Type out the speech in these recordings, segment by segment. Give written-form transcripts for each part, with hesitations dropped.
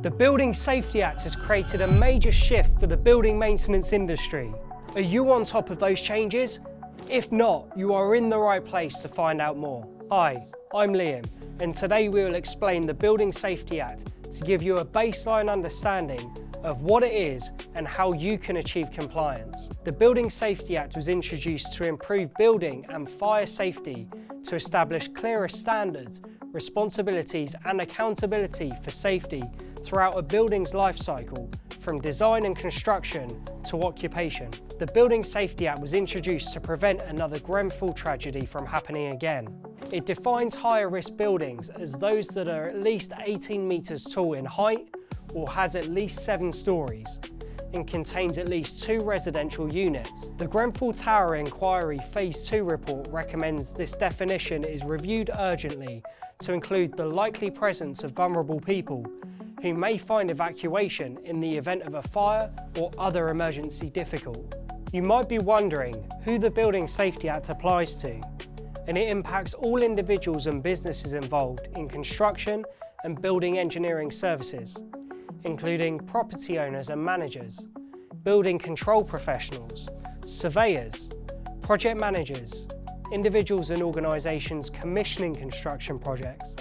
The Building Safety Act has created a major shift for the building maintenance industry. Are you on top of those changes? If not, you are in the right place to find out more. Hi, I'm Liam, and today we will explain the Building Safety Act to give you a baseline understanding of what it is and how you can achieve compliance. The Building Safety Act was introduced to improve building and fire safety, to establish clearer standards, responsibilities and accountability for safety throughout a building's life cycle, from design and construction to occupation. The Building Safety Act was introduced to prevent another Grenfell tragedy from happening again. It defines higher risk buildings as those that are at least 18 metres tall in height or has at least 7 stories and contains at least 2 residential units. The Grenfell Tower Inquiry Phase 2 report recommends this definition is reviewed urgently to include the likely presence of vulnerable people who may find evacuation in the event of a fire or other emergency difficult. You might be wondering who the Building Safety Act applies to, and it impacts all individuals and businesses involved in construction and building engineering services, including property owners and managers, building control professionals, surveyors, project managers, individuals and organisations commissioning construction projects,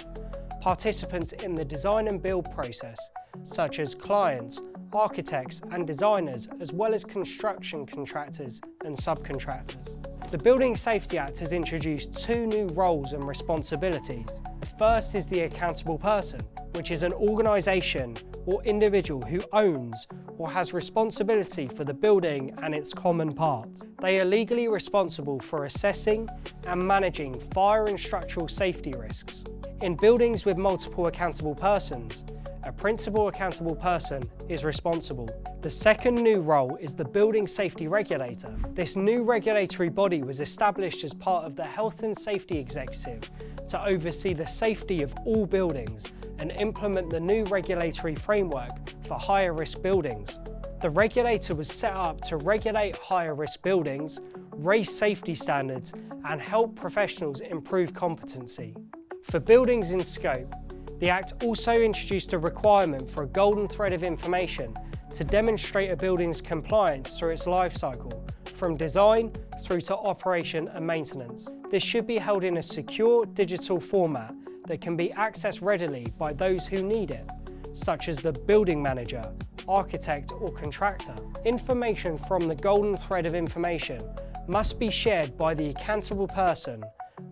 participants in the design and build process, such as clients, architects and designers, as well as construction contractors and subcontractors. The Building Safety Act has introduced 2 new roles and responsibilities. The first is the accountable person, which is an organisation or individual who owns or has responsibility for the building and its common parts. They are legally responsible for assessing and managing fire and structural safety risks. In buildings with multiple accountable persons, a principal accountable person is responsible. The second new role is the Building Safety Regulator. This new regulatory body was established as part of the Health and Safety Executive to oversee the safety of all buildings and implement the new regulatory framework for higher risk buildings. The regulator was set up to regulate higher risk buildings, raise safety standards and help professionals improve competency. For buildings in scope, the Act also introduced a requirement for a golden thread of information to demonstrate a building's compliance through its life cycle, from design through to operation and maintenance. This should be held in a secure digital format that can be accessed readily by those who need it, such as the building manager, architect or contractor. Information from the golden thread of information must be shared by the accountable person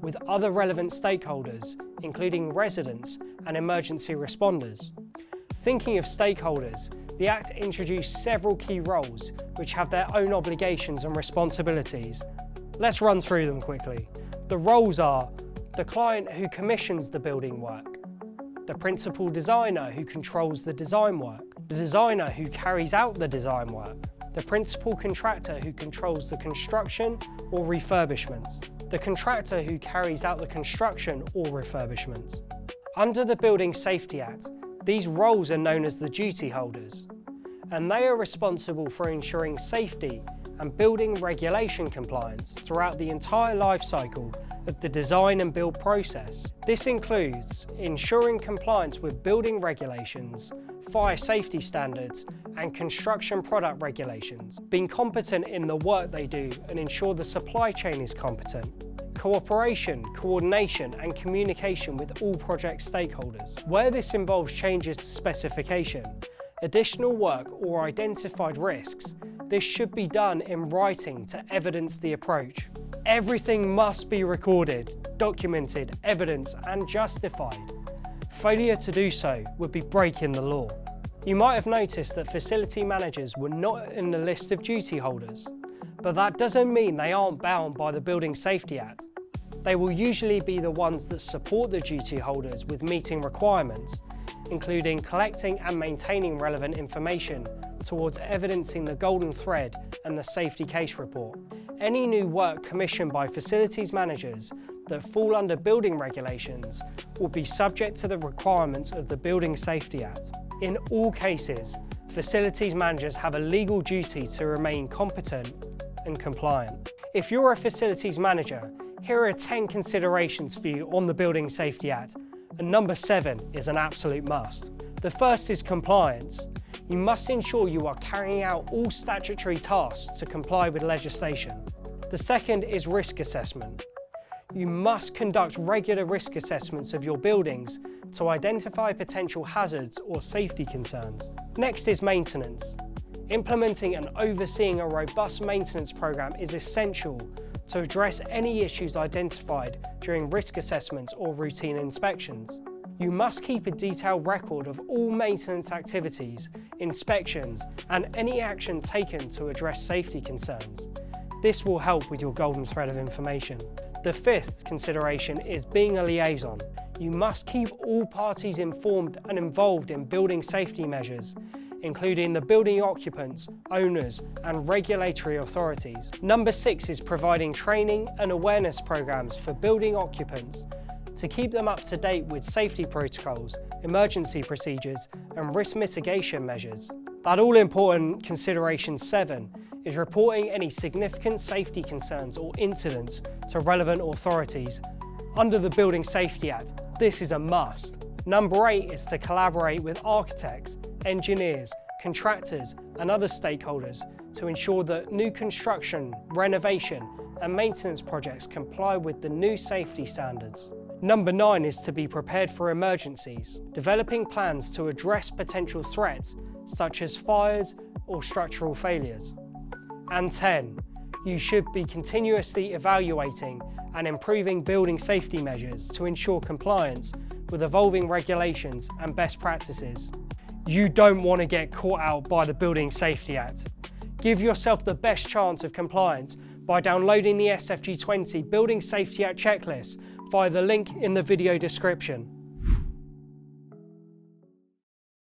with other relevant stakeholders, including residents and emergency responders. Thinking of stakeholders, the Act introduced several key roles which have their own obligations and responsibilities. Let's run through them quickly. The roles are the client who commissions the building work, the principal designer who controls the design work, the designer who carries out the design work, the principal contractor who controls the construction or refurbishments, the contractor who carries out the construction or refurbishments. Under the Building Safety Act, these roles are known as the duty holders, and they are responsible for ensuring safety and building regulation compliance throughout the entire life cycle of the design and build process. This includes ensuring compliance with building regulations, fire safety standards and construction product regulations, being competent in the work they do and ensure the supply chain is competent, cooperation, coordination and communication with all project stakeholders. Where this involves changes to specification, additional work or identified risks, this should be done in writing to evidence the approach. Everything must be recorded, documented, evidenced and justified. Failure to do so would be breaking the law. You might have noticed that facility managers were not in the list of duty holders, but that doesn't mean they aren't bound by the Building Safety Act. They will usually be the ones that support the duty holders with meeting requirements, including collecting and maintaining relevant information towards evidencing the golden thread and the safety case report. Any new work commissioned by facilities managers that fall under building regulations will be subject to the requirements of the Building Safety Act. In all cases, facilities managers have a legal duty to remain competent and compliant. If you're a facilities manager, here are 10 considerations for you on the Building Safety Act, and number 7 is an absolute must. The first is compliance. You must ensure you are carrying out all statutory tasks to comply with legislation. The second is risk assessment. You must conduct regular risk assessments of your buildings to identify potential hazards or safety concerns. Next is maintenance. Implementing and overseeing a robust maintenance program is essential to address any issues identified during risk assessments or routine inspections. You must keep a detailed record of all maintenance activities, inspections, and any action taken to address safety concerns. This will help with your golden thread of information. The fifth consideration is being a liaison. You must keep all parties informed and involved in building safety measures, including the building occupants, owners, and regulatory authorities. Number 6 is providing training and awareness programs for building occupants to keep them up to date with safety protocols, emergency procedures, and risk mitigation measures. That all-important consideration 7 is reporting any significant safety concerns or incidents to relevant authorities. Under the Building Safety Act, this is a must. Number 8 is to collaborate with architects, engineers, contractors, and other stakeholders to ensure that new construction, renovation, and maintenance projects comply with the new safety standards. Number 9 is to be prepared for emergencies, developing plans to address potential threats such as fires or structural failures. And 10, you should be continuously evaluating and improving building safety measures to ensure compliance with evolving regulations and best practices. You don't want to get caught out by the Building Safety Act. Give yourself the best chance of compliance by downloading the SFG 20 Building Safety Act checklist via the link in the video description.